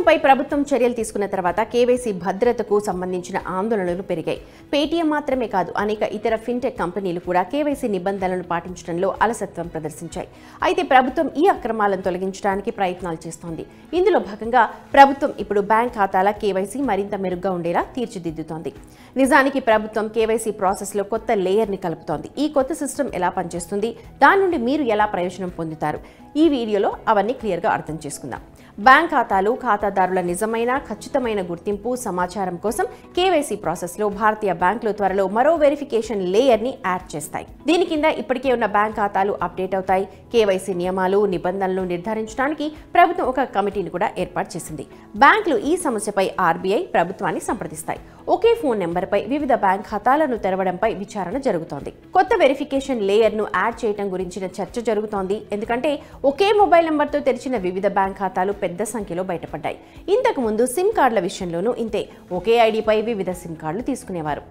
విషయంపై ప్రభుత్వం చర్యలు తీసుకున్న తర్వాత కేవైసీ భద్రతకు సంబంధించిన ఆందోళనలు పెరిగాయి. పేటీఎం మాత్రమే కాదు, అనేక ఇతర ఫిన్టెక్ కంపెనీలు కూడా కేవైసీ నిబంధనలను పాటించడంలో అలసత్వం ప్రదర్శించాయి. అయితే ప్రభుత్వం ఈ అక్రమాలను తొలగించడానికి ప్రయత్నాలు చేస్తోంది. ఇందులో భాగంగా ప్రభుత్వం ఇప్పుడు బ్యాంక్ ఖాతాల కేవైసీ మరింత మెరుగ్గా ఉండేలా తీర్చిదిద్దుతోంది. నిజానికి ప్రభుత్వం కేవైసీ ప్రాసెస్లో కొత్త లేయర్ని కలుపుతోంది. ఈ కొత్త సిస్టమ్ ఎలా పనిచేస్తుంది, దాని నుండి మీరు ఎలా ప్రయోజనం పొందుతారు, ఈ వీడియోలో అవన్నీ క్లియర్గా అర్థం చేసుకుందాం. బ్యాంక్ ఖాతాలు, ఖాతాదారుల నిజమైన ఖచ్చితమైన గుర్తింపు సమాచారం కోసం కేవైసీ ప్రాసెస్లో భారతీయ బ్యాంకులు త్వరలో మరో వెరిఫికేషన్ లేయర్ని యాడ్ చేస్తాయి. దీని కింద ఇప్పటికే ఉన్న బ్యాంక్ ఖాతాలు అప్డేట్ అవుతాయి. కేవైసీ నియమాలు, నిబంధనలు నిర్ధారించడానికి ప్రభుత్వం ఒక కమిటీని కూడా ఏర్పాటు చేసింది. బ్యాంకులు ఈ సమస్యపై ఆర్బీఐ ప్రభుత్వాన్ని సంప్రదిస్తాయి. ఒకే ఫోన్ నెంబర్పై వివిధ బ్యాంక్ ఖాతాలను తెరవడంపై విచారణ జరుగుతోంది. కొత్త వెరిఫికేషన్ లేయర్ను యాడ్ చేయడం గురించిన చర్చ జరుగుతోంది. ఎందుకంటే ఒకే మొబైల్ నెంబర్తో తెరిచిన వివిధ బ్యాంక్ ఖాతాలు పెద్ద సంఖ్యలో బయటపడ్డాయి. ఇంతకు ముందు సిమ్ కార్డుల విషయంలోనూ ఇంతే. ఒకే ఐడిపై వివిధ సిమ్ కార్డులు తీసుకునేవారు.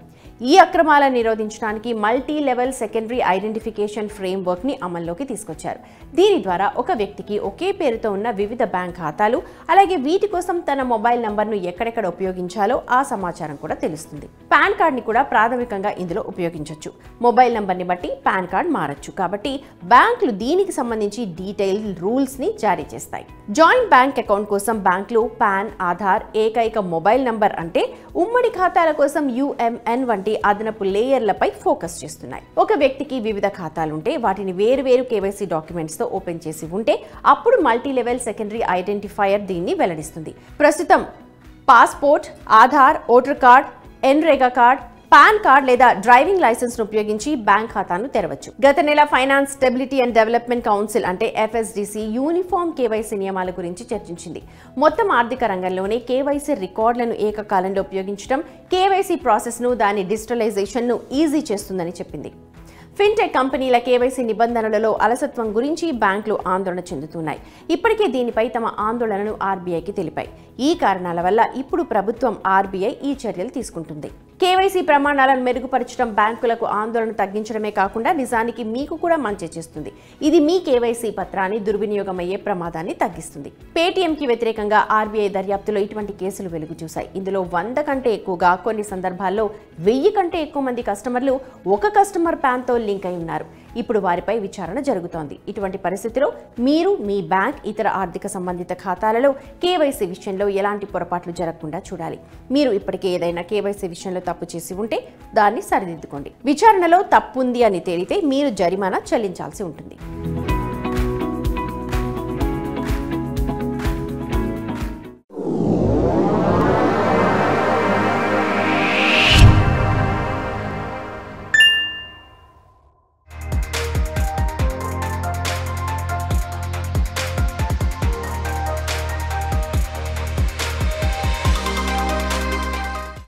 ఈ అక్రమాలను నిరోధించడానికి multi level secondary identification framework ని అమల్లోకి తీసుకొచ్చారు. దీని ద్వారా ఒక వ్యక్తికి ఒకే పేరుతో ఉన్న వివిధ బ్యాంక్ ఖాతాలు, అలాగే వీటి కోసం తన మొబైల్ నంబర్ను ఎక్కడెక్కడ ఉపయోగించాలో ఆ సమాచారం కూడా తెలుస్తుంది. పాన్ కార్డ్ ని కూడా ప్రాథమికంగా ఇందులో ఉపయోగించవచ్చు. మొబైల్ నంబర్ని బట్టి పాన్ కార్డ్ మారచ్చు. కాబట్టి బ్యాంకులు దీనికి సంబంధించి డీటెయిల్ రూల్స్ ని జారీ చేస్తాయి. జాయింట్ బ్యాంక్ అకౌంట్ కోసం బ్యాంకులు పాన్, ఆధార్, ఏకైక మొబైల్ నంబర్ అంటే ఉమ్మడి ఖాతాల కోసం UMN వంటి అదనపు లేయర్లపై ఫోకస్ చేస్తున్నాయి. ఒక వ్యక్తికి వివిధ ఖాతాలుంటే వాటిని వేరువేరు కేవైసీ డాక్యుమెంట్స్ తో ఓపెన్ చేసి ఉంటే అప్పుడు మల్టీ లెవెల్ సెకండరీ ఐడెంటిఫైయర్ దీన్ని వెల్లడిస్తుంది. ప్రస్తుతం passport, Aadhaar, voter card, NREGA card, PAN card లేదా డ్రైవింగ్ లైసెన్స్ ను ఉపయోగించి బ్యాంక్ ఖాతాను తెరవచ్చు. గత నెల finance stability and development council అంటే FSDC యూనిఫామ్ కేవైసీ నియమాల గురించి చర్చించింది. మొత్తం ఆర్థిక రంగంలోనే కేవైసీ రికార్డులను ఏకకాలంలో ఉపయోగించడం కేవైసీ ప్రాసెస్ ను, దాని డిజిటలైజేషన్ ను ఈజీ చేస్తుందని చెప్పింది. ఫిన్టెక్ కంపెనీల కేవైసీ నిబంధనలలో అలసత్వం గురించి బ్యాంకులు ఆందోళన చెందుతున్నాయి. ఇప్పటికే దీనిపై తమ ఆందోళనను ఆర్బీఐకి తెలిపాయి. ఈ కారణాల వల్ల ఇప్పుడు ప్రభుత్వం ఆర్బీఐ ఈ చర్యలు తీసుకుంటుంది. కేవైసీ ప్రమాణాలను మెరుగుపరచడం బ్యాంకులకు ఆందోళన తగ్గించడమే కాకుండా నిజానికి మీకు కూడా మంచి చేస్తుంది. ఇది మీ కేవైసీ పత్రాన్ని దుర్వినియోగమయ్యే ప్రమాదాన్ని తగ్గిస్తుంది. పేటీఎంకి వ్యతిరేకంగా ఆర్బీఐ దర్యాప్తులో ఇటువంటి కేసులు వెలుగు చూశాయి. ఇందులో 100 కంటే ఎక్కువగా, కొన్ని సందర్భాల్లో 1000 కంటే ఎక్కువ మంది కస్టమర్లు ఒక కస్టమర్ పాన్తో లింక్ అయి ఉన్నారు. ఇప్పుడు వారిపై విచారణ జరుగుతోంది. ఇటువంటి పరిస్థితిలో మీరు మీ బ్యాంక్, ఇతర ఆర్థిక సంబంధిత ఖాతాలలో కేవైసీ విషయంలో ఎలాంటి పొరపాట్లు జరగకుండా చూడాలి. మీరు ఇప్పటికే ఏదైనా కేవైసీ విషయంలో తప్పు చేసి ఉంటే దాన్ని సరిదిద్దుకోండి. విచారణలో తప్పుంది అని తేలితే మీరు జరిమానా చెల్లించాల్సి ఉంటుంది.